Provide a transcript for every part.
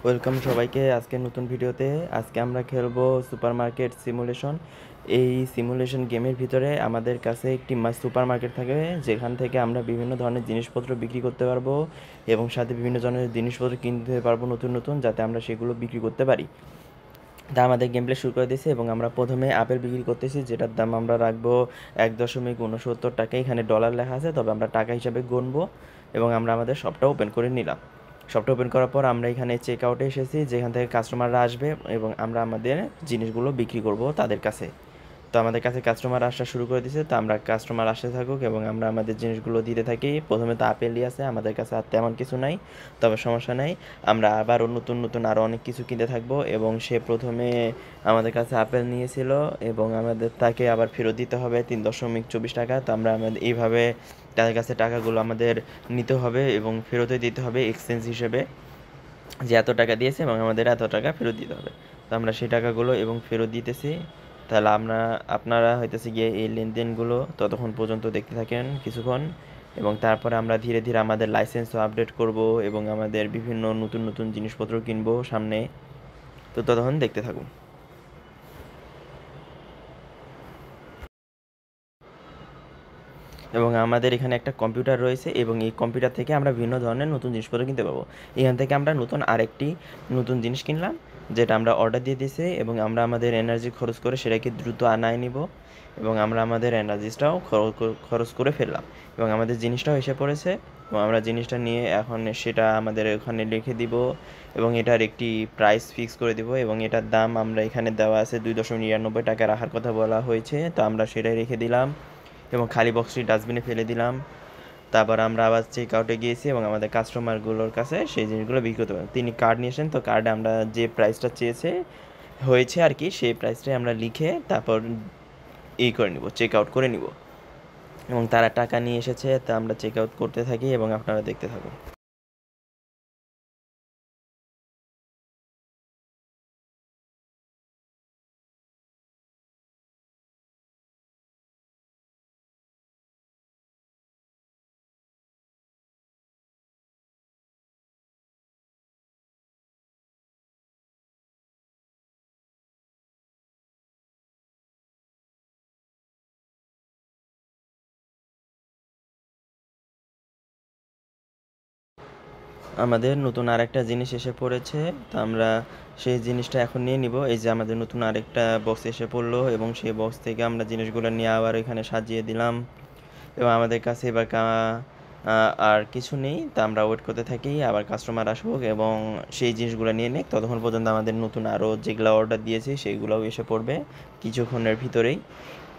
Welcome সবাইকে আজকে নতুন ভিডিওতে। আজকে আমরা খেলবো সুপারমার্কেট সিমুলেশন। এই সিমুলেশন গেমের ভিতরে আমাদের কাছে একটি সুপারমার্কেট থাকে, যেখান থেকে আমরা বিভিন্ন ধরনের জিনিসপত্র বিক্রি করতে পারবো এবং সাথে বিভিন্ন ধরনের জিনিসপত্র কিনতে পারবো নতুন নতুন, যাতে আমরা সেগুলো বিক্রি করতে পারি। তা আমাদের গেম প্লে শুরু করে দিয়েছে এবং আমরা প্রথমে আপেল বিক্রি করতেছি, যেটার দাম আমরা রাখবো 1.69 টাকা। এখানে ডলার লেখা আছে, তবে আমরা টাকা হিসাবে গুনবো এবং আমরা আমাদের শপটা ওপেন করে নিলাম। শপটা ওপেন করার পর আমরা এখানে চেক আউটে এসেছি, যেখান থেকে কাস্টমাররা আসবে এবং আমরা আমাদের জিনিসগুলো বিক্রি করব তাদের কাছে। তো আমাদের কাছে কাস্টমার আসা শুরু করে দিয়েছে, তো আমরা কাস্টমার আসতে থাকুক এবং আমরা আমাদের জিনিসগুলো দিতে থাকি। প্রথমে তো আপেলই আছে, আমাদের কাছে আর তেমন কিছু নাই, তবে সমস্যা নাই, আমরা আবারও নতুন নতুন আরও অনেক কিছু কিনতে থাকবো। এবং সে প্রথমে আমাদের কাছে আপেল নিয়েছিল এবং আমাদের তাকে আবার ফেরত দিতে হবে 3.24 টাকা। তো আমরা আমাদের এইভাবে তাদের কাছে টাকাগুলো আমাদের নিতে হবে এবং ফেরতই দিতে হবে এক্সচেঞ্জ হিসেবে, যে এত টাকা দিয়েছে এবং আমাদের এত টাকা ফেরত দিতে হবে। তো আমরা সেই টাকাগুলো এবং ফেরত দিতেছি। তাহলে আপনারা হইতেছে গিয়ে এই লেনদেনগুলো ততক্ষণ পর্যন্ত দেখতে থাকেন কিছুক্ষণ, এবং তারপরে আমরা ধীরে ধীরে আমাদের লাইসেন্সও আপডেট করব এবং আমাদের বিভিন্ন নতুন নতুন জিনিসপত্র কিনবো সামনে। তো ততক্ষণ দেখতে থাকুন। এবং আমাদের এখানে একটা কম্পিউটার রয়েছে এবং এই কম্পিউটার থেকে আমরা বিভিন্ন ধরনের নতুন জিনিসপত্র কিনতে পারবো। এখান থেকে আমরা আরেকটি নতুন জিনিস কিনলাম, যেটা আমরা অর্ডার দিয়ে দিয়েছি এবং আমরা আমাদের এনার্জি খরচ করে সেটাকে দ্রুত আনায় নিব এবং আমরা আমাদের এনার্জিটাও খরচ করে ফেললাম এবং আমাদের জিনিসটাও এসে পড়েছে এবং আমরা জিনিসটা নিয়ে এখন সেটা আমাদের ওখানে লিখে দিব এবং এটার একটি প্রাইস ফিক্স করে দিব এবং এটার দাম আমরা এখানে দেওয়া আছে 2.99 টাকা রাখার কথা বলা হয়েছে। তো আমরা সেটাই রেখে দিলাম এবং খালি বক্সটি ডাস্টবিনে ফেলে দিলাম। তারপর আমরা আবার চেক আউটে গিয়েছি এবং আমাদের কাস্টমারগুলোর কাছে সেই জিনিসগুলো বিক্রি করতে পারি। তিনি কার্ড নিয়ে আসেন, তো কার্ডে আমরা যে প্রাইসটা হয়েছে আর কি, সেই প্রাইসটাই আমরা লিখে তারপর করে নিব, চেক আউট করে নিব এবং তারা টাকা নিয়ে এসেছে, তা আমরা চেক আউট করতে থাকি এবং আপনারা দেখতে থাকুন। আমাদের নতুন আরেকটা জিনিস এসে পড়েছে, তো আমরা সেই জিনিসটা এখন নিয়ে নিব। এই যে আমাদের নতুন আরেকটা বক্স এসে পড়লো এবং সেই বক্স থেকে আমরা জিনিসগুলো নিয়ে আবার এখানে সাজিয়ে দিলাম এবং আমাদের কাছে এবার আর কিছু নেই। তা আমরা ওয়েট করতে থাকি আবার কাস্টমার আসুক এবং সেই জিনিসগুলো নিয়ে নিক। ততক্ষণ পর্যন্ত আমাদের নতুন আরও যেগুলো অর্ডার দিয়েছি সেইগুলোও এসে পড়বে কিছুক্ষণের ভিতরেই।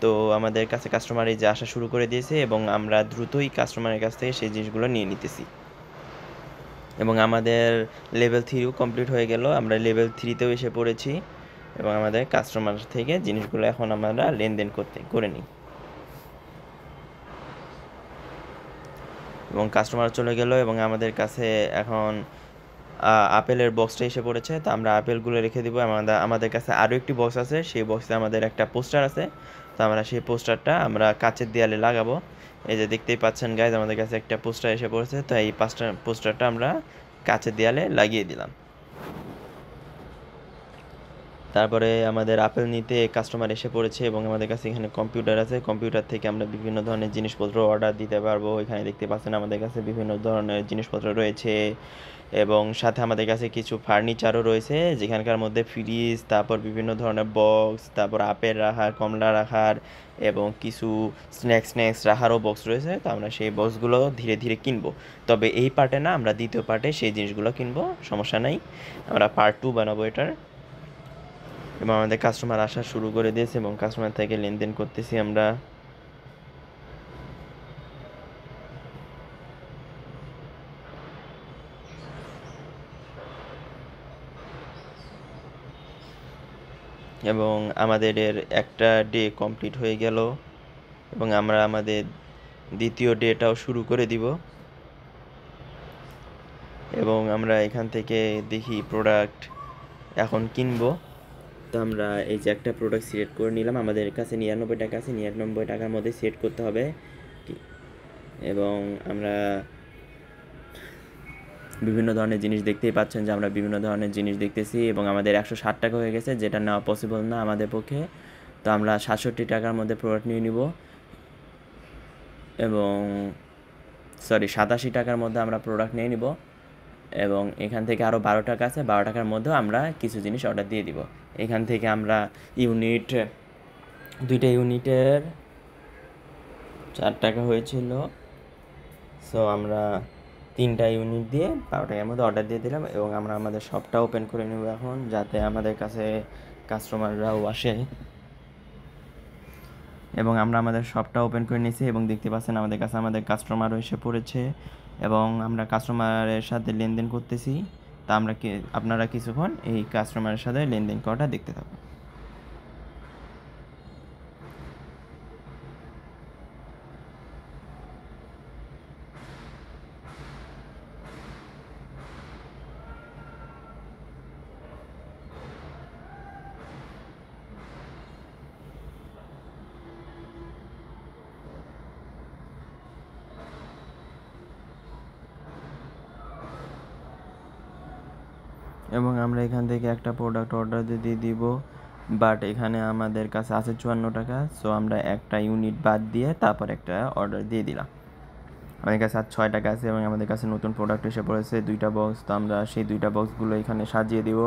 তো আমাদের কাছে কাস্টমার এই যে আসা শুরু করে দিয়েছে এবং আমরা দ্রুতই কাস্টমারের কাছ থেকে সেই জিনিসগুলো নিয়ে নিতেছি এবং আমাদের লেভেল 3ও কমপ্লিট হয়ে গেল। আমরা লেভেল 3তেও এসে পড়েছি এবং আমাদের কাস্টমার থেকে জিনিসগুলো এখন আমরা লেনদেন করে নিই এবং কাস্টমার চলে গেল এবং আমাদের কাছে এখন আপেলের বক্সটা এসে পড়েছে। তো আমরা আপেলগুলো রেখে দিব। আমাদের কাছে আরও একটি বক্স আছে, সেই বক্সে আমাদের একটা পোস্টার আছে। তো আমরা সেই পোস্টারটা আমরা কাচের দেয়ালে লাগাবো। এই যে দেখতেই পাচ্ছেন গাইজ, আমাদের কাছে একটা পোস্টার এসে পড়েছে, তো এই পোস্টারটা আমরা কাচের দেয়ালে লাগিয়ে দিলাম। তারপরে আমাদের আপেল নিতে কাস্টমার এসে পড়েছে এবং আমাদের কাছে এখানে কম্পিউটার আছে। কম্পিউটার থেকে আমরা বিভিন্ন ধরনের জিনিসপত্র অর্ডার দিতে পারবো। এখানে দেখতে পাচ্ছেন আমাদের কাছে বিভিন্ন ধরনের জিনিসপত্র রয়েছে এবং সাথে আমাদের কাছে কিছু ফার্নিচারও রয়েছে, যেখানকার মধ্যে ফ্রিজ, তারপর বিভিন্ন ধরনের বক্স, তারপর আপেল রাখার, কমলা রাখার এবং কিছু স্ন্যাক্স রাখারও বক্স রয়েছে। তো আমরা সেই বক্সগুলো ধীরে ধীরে কিনবো, তবে এই পার্টে না, আমরা দ্বিতীয় পার্টে সেই জিনিসগুলো কিনবো, সমস্যা নাই। আমরা পার্ট 2 বানাবো এটার। এবং আমাদের কাস্টমার আসা শুরু করে দিয়েছে এবং কাস্টমার থেকে লেনদেন করতেছি আমরা। এবং আমাদের একটা ডে কমপ্লিট হয়ে গেল এবং আমরা আমাদের দ্বিতীয় ডেটাও শুরু করে দিব এবং আমরা এখান থেকে দেখি প্রোডাক্ট এখন কিনবো। তো আমরা এই যে একটা প্রোডাক্ট সিলেক্ট করে নিলাম। আমাদের কাছে 99 টাকা আছে, 99 টাকার মধ্যে সিলেক্ট করতে হবে এবং আমরা বিভিন্ন ধরনের জিনিস দেখতেই পাচ্ছেন যে আমরা বিভিন্ন ধরনের জিনিস দেখতেছি এবং আমাদের 160 টাকা হয়ে গেছে, যেটা নেওয়া পসিবল না আমাদের পক্ষে। তো আমরা 67 টাকার মধ্যে প্রোডাক্ট নিয়ে নিব এবং 87 টাকার মধ্যে আমরা প্রোডাক্ট নিয়ে নিব এবং এখান থেকে আরও 12 টাকা আছে, 12 টাকার মধ্যেও আমরা কিছু জিনিস অর্ডার দিয়ে দিব। এখান থেকে আমরা দুইটা ইউনিটের 4 টাকা হয়েছিল, সো আমরা 3টা ইউনিট দিয়ে 12 টাকার মধ্যে অর্ডার দিয়ে দিলাম এবং আমরা আমাদের শপটা ওপেন করে নেব এখন, যাতে আমাদের কাছে কাস্টমাররাও আসে। এবং আমরা আমাদের শপটা ওপেন করে নিয়েছি এবং দেখতে পাচ্ছেন আমাদের কাছে আমাদের কাস্টমারও এসে পড়েছে এবং আমরা কাস্টমারের সাথে লেনদেন করতেছি। তা আপনারা কিছুক্ষণ এই কাস্টমারের সাথে লেনদেন করাটা দেখতে থাকুন। এবং আমরা এখান থেকে একটা প্রোডাক্ট অর্ডার দিয়ে দিব, বাট এখানে আমাদের কাছে আছে 54 টাকা, সো আমরা একটা ইউনিট বাদ দিয়ে তারপর একটা অর্ডার দিয়ে দিলাম। আমাদের কাছে আর 6 টাকা আছে এবং আমাদের কাছে নতুন প্রোডাক্ট এসে পড়েছে 2টা বক্স। তো আমরা সেই 2টা বক্সগুলো এখানে সাজিয়ে দিব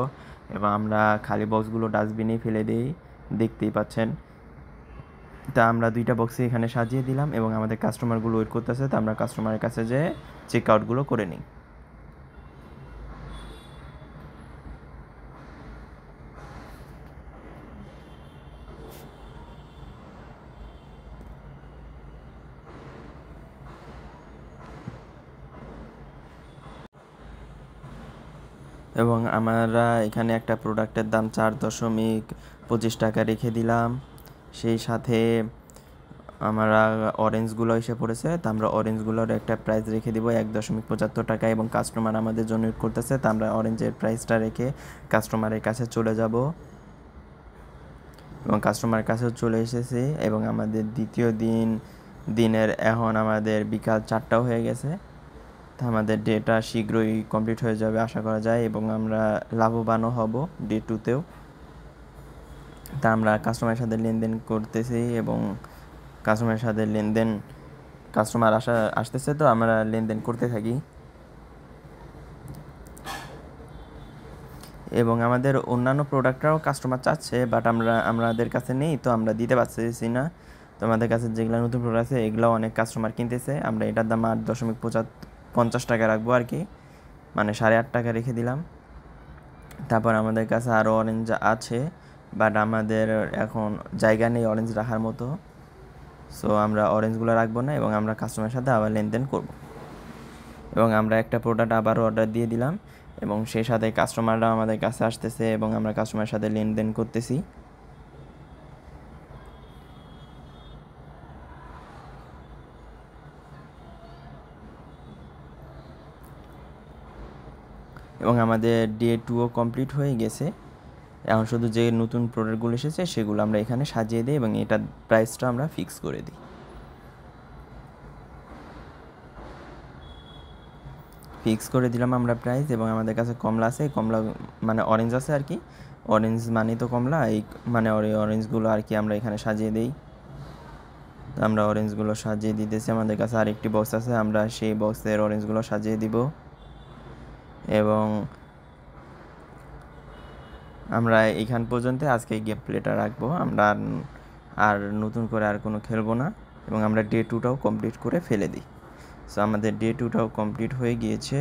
এবং আমরা খালি বক্সগুলো ডাস্টবিনে ফেলে দিই, দেখতেই পাচ্ছেন। তা আমরা 2টা বক্সে এখানে সাজিয়ে দিলাম এবং আমাদের কাস্টমারগুলো ওয়েট করতেছে, তো আমরা কাস্টমারের কাছে যে চেক আউটগুলো করে নিই। এবং আমরা এখানে একটা প্রোডাক্টের দাম 4.25 টাকা রেখে দিলাম। সেই সাথে আমরা অরেঞ্জগুলো এসে পড়েছে, তো আমরা অরেঞ্জগুলোর একটা প্রাইস রেখে দিব 1.75 টাকা এবং কাস্টমার আমাদের জন্য ওয়েট করতেছে, তো আমরা অরেঞ্জের প্রাইসটা রেখে কাস্টমারের কাছে চলে যাব এবং কাস্টমারের কাছেও চলে এসেছি এবং আমাদের দ্বিতীয় দিনের এখন আমাদের বিকাল 4টাও হয়ে গেছে। তো আমাদের ডেটা শীঘ্রই কমপ্লিট হয়ে যাবে আশা করা যায় এবং আমরা লাভবানও হব ডে 2তেও। তা আমরা কাস্টমারের সাথে লেনদেন করতেছি এবং কাস্টমার আসতেছে, তো আমরা লেনদেন করতে থাকি এবং আমাদের অন্যান্য প্রোডাক্টরাও কাস্টমার চাচ্ছে, বাট আমাদের কাছে নেই, তো আমরা দিতে পারছি না। তো আমাদের কাছে যেগুলো নতুন প্রোডাক্ট আছে এগুলোও অনেক কাস্টমার কিনতেছে। আমরা এটার দাম 8.50 টাকা রাখবো আর কি, মানে 8.5 টাকা রেখে দিলাম। তারপর আমাদের কাছে আরও অরেঞ্জ আছে, বাট আমাদের এখন জায়গা নেই অরেঞ্জ রাখার মতো, সো আমরা অরেঞ্জগুলো রাখবো না এবং আমরা কাস্টমারের সাথে আবার লেনদেন করব। এবং আমরা একটা প্রোডাক্ট আবারও অর্ডার দিয়ে দিলাম এবং সেই সাথে কাস্টমাররাও আমাদের কাছে আসতেছে এবং আমরা কাস্টমারের সাথে লেনদেন করতেছি। এবং আমাদের ডে 2ও কমপ্লিট হয়ে গেছে। এখন শুধু যে নতুন প্রোডাক্টগুলো এসেছে সেগুলো আমরা এখানে সাজিয়ে দিই এবং এটার প্রাইসটা আমরা ফিক্স করে দিই। ফিক্স করে দিলাম আমরা প্রাইস এবং আমাদের কাছে কমলা আছে, কমলা মানে অরেঞ্জ আছে আর কি, অরেঞ্জ মানে তো কমলা, এই মানে অরেঞ্জগুলো আর কি আমরা এখানে সাজিয়ে দিই। তো আমরা অরেঞ্জগুলো সাজিয়ে দিতেছি, আমাদের কাছে আরেকটি বক্স আছে, আমরা সেই বক্সের অরেঞ্জগুলো সাজিয়ে দিব এবং আমরা এইখান পর্যন্ত আজকে গেম প্লেটা রাখবো। আমরা আর নতুন করে আর কোনো খেলবো না এবং আমরা ডে 2টাও কমপ্লিট করে ফেলে দিই। সো আমাদের ডে 2টাও কমপ্লিট হয়ে গিয়েছে।